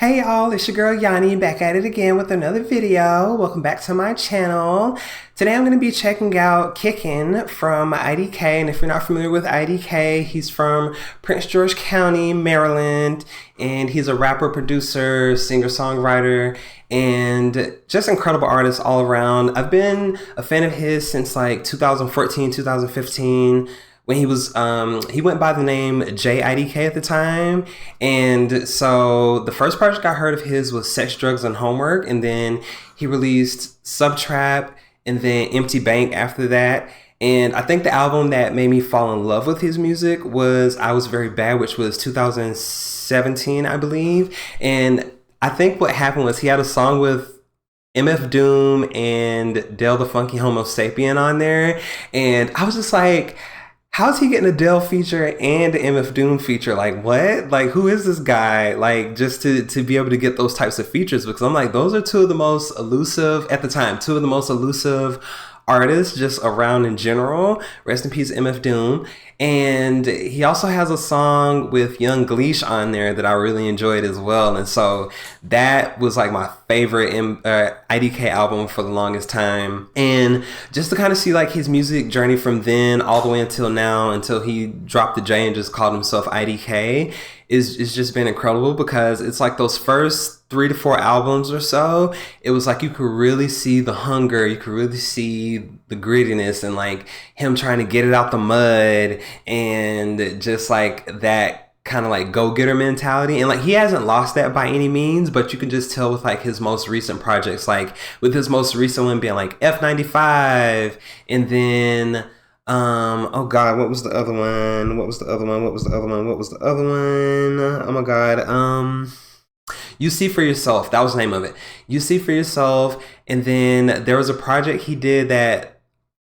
Hey y'all, it's your girl Yanni back at it again with another video. Welcome back to my channel. Today I'm going to be checking out KiCKIN from IDK, and if you're not familiar with IDK, he's from Prince George County, Maryland, and he's a rapper, producer, singer-songwriter, and just incredible artist all around. I've been a fan of his since like 2014, 2015. When he was, he went by the name JIDK at the time. And so the first project I heard of his was Sex, Drugs, and Homework. And then he released Subtrap and then Empty Bank after that. And I think the album that made me fall in love with his music was I Was Very Bad, which was 2017, I believe. And I think what happened was he had a song with MF Doom and Dell the Funky Homo Sapien on there. And I was just like, how's he getting a Dell feature and an MF Doom feature? Like, what? Like, who is this guy? Like, just to be able to get those types of features, because I'm like, those are two of the most elusive, at the time, two of the most elusive artists just around in general. Rest in peace, MF Doom. And he also has a song with Young Gleesh on there that I really enjoyed as well. And so that was like my favorite IDK album for the longest time. And just to kind of see like his music journey from then all the way until now, until he dropped the J and just called himself IDK, is just been incredible, because it's like those first 3 to 4 albums or so, it was like you could really see the hunger, you could really see the grittiness and like him trying to get it out the mud, and just like that kind of like go-getter mentality. And like he hasn't lost that by any means, but you can just tell with like his most recent projects, like with his most recent one being like F95, and then oh god, what was the other one? Oh my god. You See For Yourself. That was the name of it. You See For Yourself. And then there was a project he did that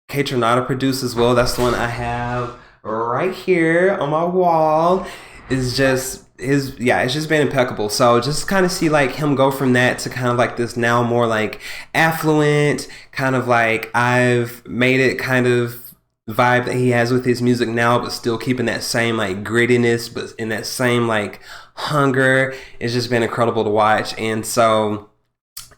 KiCKIN produced as well. That's the one I have right here on my wall. It's just it's just been impeccable. So just kind of see like him go from that to kind of like this now more like affluent, kind of like I've made it kind of vibe that he has with his music now, but still keeping that same like grittiness, but in that same like hunger. It's just been incredible to watch. And so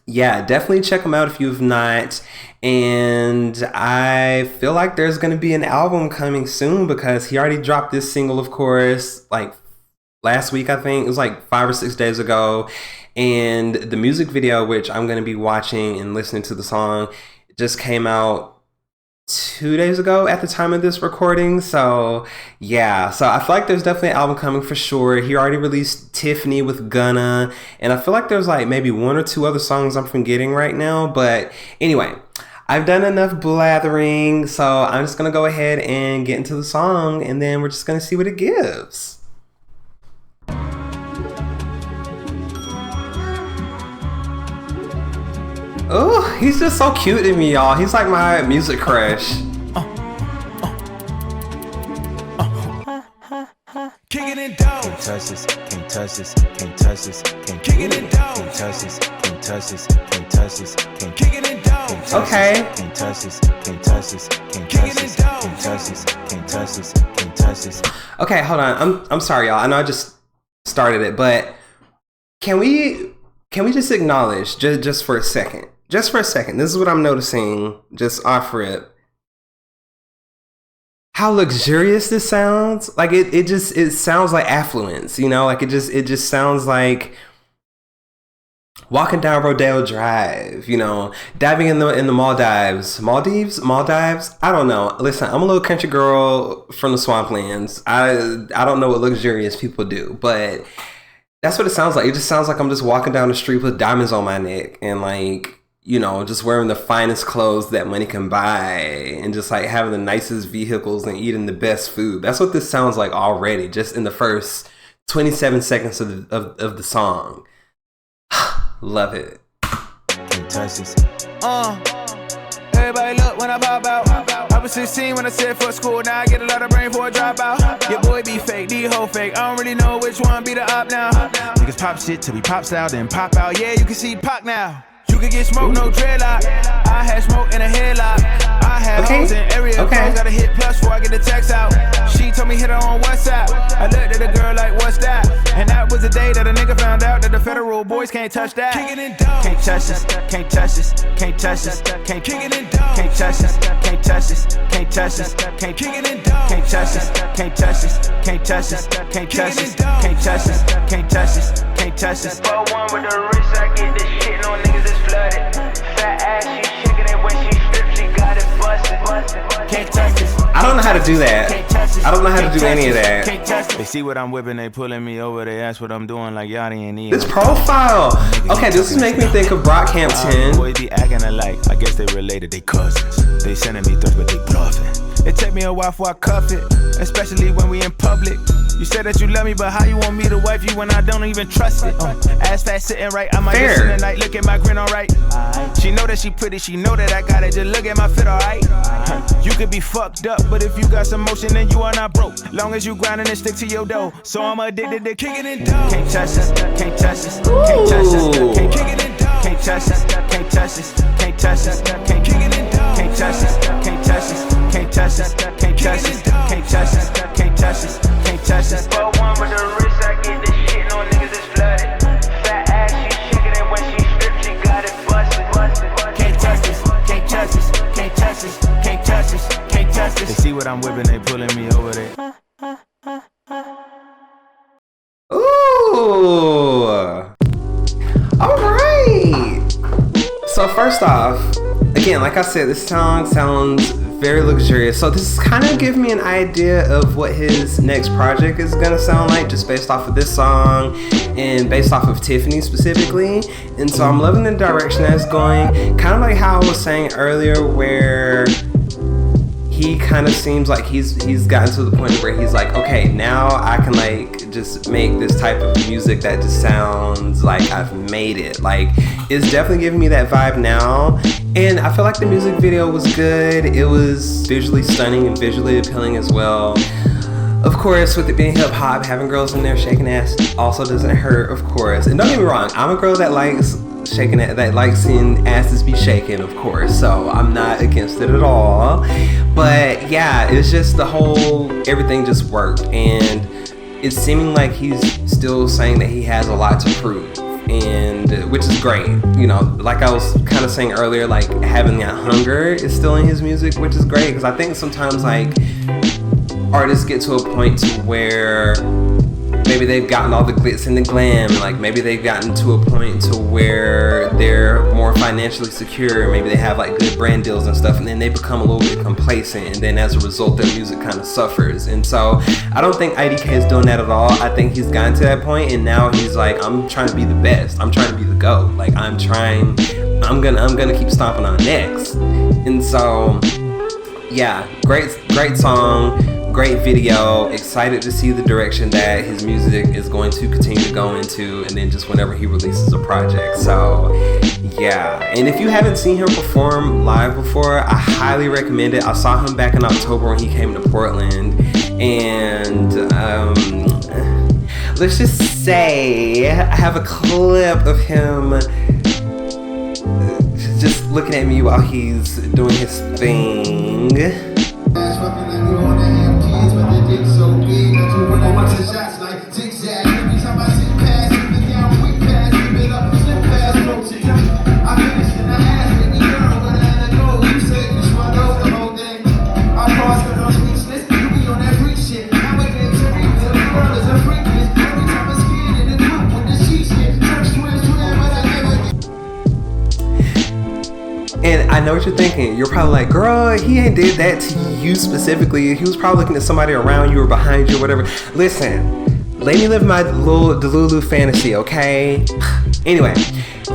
yeah, definitely check him out if you've not. And I feel like there's going to be an album coming soon, because he already dropped this single, of course, like last week. I think it was like 5 or 6 days ago. And the music video, which I'm going to be watching and listening to the song, just came out 2 days ago at the time of this recording. So yeah, so I feel like there's definitely an album coming for sure. He already released Tiffany with Gunna, and I feel like there's like maybe 1 or 2 other songs I'm forgetting right now. But anyway, I've done enough blathering, so I'm just gonna go ahead and get into the song, and then we're just gonna see what it gives. Oh, he's just so cute to me, y'all. He's like my music crush. Kicking it down. Can't touch this, can't touch this, can't touch this, can't kicking it down. Can't touch this, can't touch this, can't touch this, can't kicking it down. Okay. Can't touch this, can't touch this, can't touch this, can't touch this, can't touch this, can't touch this. Okay, hold on. I'm sorry, y'all. I know I just started it, but can we just acknowledge just for a second? Just for a second. This is what I'm noticing just off rip. How luxurious this sounds. Like it sounds like affluence, you know? Like it just sounds like walking down Rodeo Drive, you know, diving in the Maldives. I don't know. Listen, I'm a little country girl from the swamplands. I don't know what luxurious people do, but that's what it sounds like. It just sounds like I'm just walking down the street with diamonds on my neck and like, you know, just wearing the finest clothes that money can buy, and just like having the nicest vehicles and eating the best food. That's what this sounds like already, just in the first 27 seconds of the song. Love it. Can't touch this. Everybody look when I pop out. I was 16 when I said fuck school. Now I get a lot of brain for a dropout. Your boy be fake, D-ho fake. I don't really know which one be the op now. Niggas pop shit till we pops out, then pop out. Yeah, you can see Pac now. You could get smoke, no dreadlock. I had smoke in a headlock. I had hoes in area codes. Gotta hit plus before I get the text out. She told me hit her on WhatsApp. I looked at the girl like, what's that? And that was the day that a nigga found out that the federal boys can't touch that. Kicking in dope. Can't touch this, can't touch this, can't touch this, can't kick it in dope. Can't touch this, can't touch this, can't touch this, can't kick it in dope. Can't touch this, can't touch this, can't touch this, can't touch this, can't touch this, can't touch this, can't touch this. But one with the wrist, I get this shit, no niggas is flooded. Fat ass, she shaking it when she strips, she got it busted. Can't touch this. I don't know how to do that. I don't know how to do any of that. They see what I'm whipping, they pulling me over, they ask what I'm doing like Yachty and E. This profile. Okay, this is making me think of Brockhampton. Boys be acting alike, I guess they related, they cousins. They sending me threats, but they bluffing. It take me a while before I cuff it, especially when we in public. You said that you love me, but how you want me to wife you when I don't even trust it? Ass fat sitting right, I might listen tonight, look at my grin alright. She know that she pretty, she know that I got it, just look at my fit alright. You could be fucked up, but if you got some motion, then you are not broke. Long as you grindin' and stick to your dough. So I'm addicted to kicking it down. Can't touch this, can't touch this, can't touch this, can't kick it in down. Can't touch this, can't touch this, can't touch this, can't kick it in down. Can't touch this, can't touch this, can't touch this, can't touch this, can't touch this, can't touch this, can't touch this. But one with the wrist, I get this shit, no niggas is flooded. Fat ass, she shaking it when she strips, she got it busted. Can't touch this, can't touch this, can't touch this, can't touch this, can't touch this. They see what I'm whipping, they pulling me over there. Ooh. All right. So first off, again, like I said, this song sounds very luxurious. So this is kind of giving me an idea of what his next project is gonna sound like, just based off of this song and based off of Tiffany specifically. And so I'm loving the direction that's going. Kind of like how I was saying earlier, where he kind of seems like he's gotten to the point where he's like, okay, now I can like just make this type of music that just sounds like I've made it. Like, it's definitely giving me that vibe now. And I feel like the music video was good. It was visually stunning and visually appealing as well. Of course, with it being hip hop, having girls in there shaking ass also doesn't hurt, of course. And don't get me wrong, I'm a girl that likes shaking it, that likes seeing asses be shaken, of course, so I'm not against it at all. But yeah, it's just the whole, everything just worked, and it's seeming like he's still saying that he has a lot to prove, and which is great. You know, like I was kind of saying earlier, like having that hunger is still in his music, which is great, because I think sometimes like artists get to a point to where maybe they've gotten all the glitz and the glam, like maybe they've gotten to a point to where they're more financially secure, maybe they have like good brand deals and stuff, and then they become a little bit complacent, and then as a result their music kind of suffers. And so I don't think IDK is doing that at all. I think he's gotten to that point, and now he's like, I'm trying to be the best, I'm trying to be the GOAT, like I'm gonna keep stomping on next. And so yeah, great song, great video. Excited to see the direction that his music is going to continue to go into, and then just whenever he releases a project. So yeah, and if you haven't seen him perform live before, I highly recommend it. I saw him back in October when he came to Portland, and let's just say I have a clip of him just looking at me while he's doing his thing. And I know what you're thinking. You're probably like, girl, he ain't did that to you specifically. He was probably looking at somebody around you or behind you or whatever. Listen, let me live my little Delulu fantasy, okay? Anyway,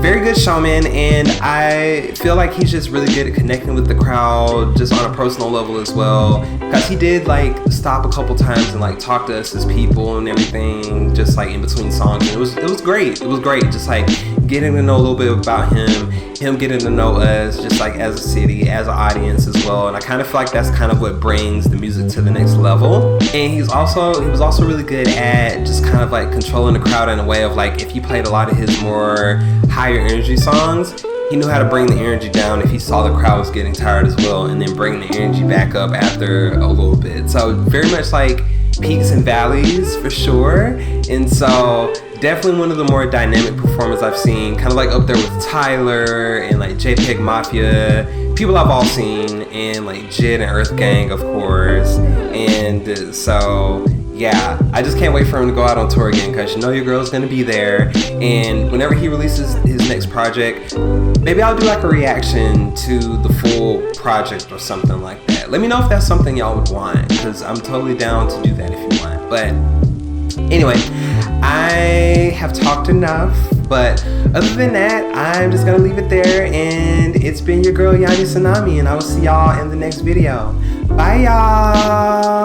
very good showman, and I feel like he's just really good at connecting with the crowd, just on a personal level as well. Because he did like stop a couple times and like talk to us as people and everything, just like in between songs. And it was great. It was great. Just like getting to know a little bit about him getting to know us, just like as a city, as an audience as well. And I kind of feel like that's kind of what brings the music to the next level. And he was also really good at just kind of like controlling the crowd in a way of like, if he played a lot of his more higher energy songs, he knew how to bring the energy down if he saw the crowd was getting tired as well, and then bring the energy back up after a little bit. So very much like peaks and valleys for sure. And so definitely one of the more dynamic performers I've seen, kind of like up there with Tyler and like JPEG Mafia, people I've all seen, and like Jid and Earth Gang, of course. And so yeah, I just can't wait for him to go out on tour again, because you know your girl's gonna be there. And whenever he releases his next project, maybe I'll do like a reaction to the full project or something like that. Let me know if that's something y'all would want, because I'm totally down to do that if you want. But anyway, I have talked enough, but other than that, I'm just gonna leave it there. And it's been your girl Yanni Tsunami, and I will see y'all in the next video. Bye y'all.